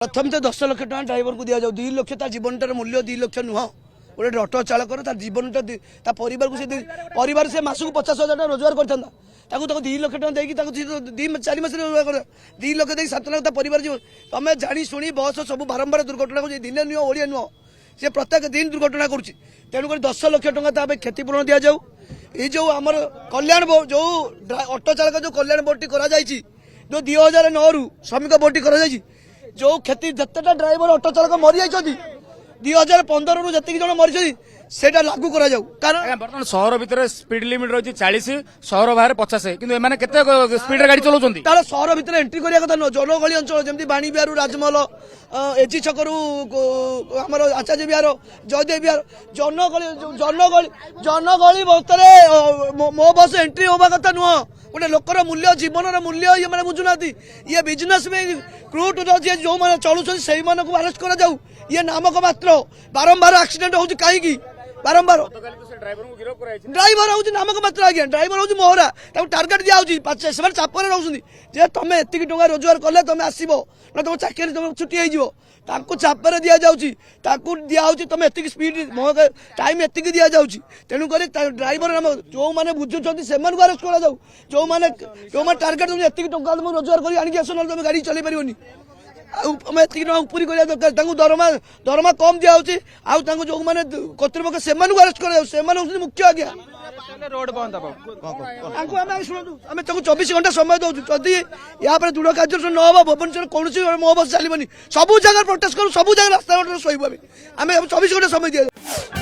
प्रथम तो 10 लाख टका ड्राइवर को दि जाऊ 2 लाख तार जीवनटार मूल्य 2 लाख नुह गोटे अटो चालकर तार जीवनटा परिवार को परिवार से मासक 50,000 टका रोजगार करता 2 लाख टका देकी 4 मास रोजगार कर 2 लाख दे 7 लाख परिवार जीवन तुम जानी शुणी बस सब बारंबार दुर्घटना को दिन नुह ओडिया नुह सी प्रत्येक दिन दुर्घटना करुच्ची तेणुक 10 लाख टका क्षतिपूरण दि जाऊ ये जो आम कल्याण जो अटो चालक जो कल्याण बोर्ड टी जो 2009 रु श्रमिक बोर्ड टी जो क्षति जितेटा ड्राइवर अटो चालक मरी जाती 2015 रु जी जन मरी सेटा लागू करा जाऊ कारण बर्तमान सहर भितर स्पीड लिमिट रही 40 सहर बाहर 50 किंतु एमाने केते स्पीड रे गाड़ी चलाउछन्ती तार सहर भितर एंट्री करिया कथा न जनगहली अंचल जेमती बाणी बिहार राजमहल एजी छकरू हमर आचार्य बिहार जयदेव बिहार जनगहली बस्तरे मो बस एंट्री होबा कथा नुह गोटे लोकर मूल्य जीवन मूल्य ये मैंने बुझुना ये बिजनेस में क्रूट जो मैंने चलुच्च से अरेस्ट कर जाऊ ये नामक मात्र बारंबार एक्सीडेंट हो कहीं बारंबार ड्राइवर हूँ नामक मात्र आज्ञा ड्राइवर हूँ मोहरा टार्गेट दिया से चापर रोचे जे तुम एति टका रोजगार कले तुम आसब ना तुम चाकरी तुम छुट्टी हो चापर दि जाऊँ दिया तुम एति स्पीड टाइम एति दि जाऊँ तेणुक ड्राइवर जो मैंने बुझुंट से अरेस्ट कर जाऊ जो मैंने टार्गेट एति टका तुम रोजगार कर आनिक आस तुम गाड़ी चल पारनी एति उपरी कर दरकार दरमा कम दि जो मैंने कर्तृपक्ष से अरेस्ट कर मुख्य आज्ञा रोड बंद आम 24 घंटा समय दौर जदि यहाँ दृढ़ कार्य न हम भुवनेश्वर कौन मो बस चलनी सब जगह प्रोटेस्ट करूँ सब जगह रास्ता शोबू आम 24 घंटा समय दिया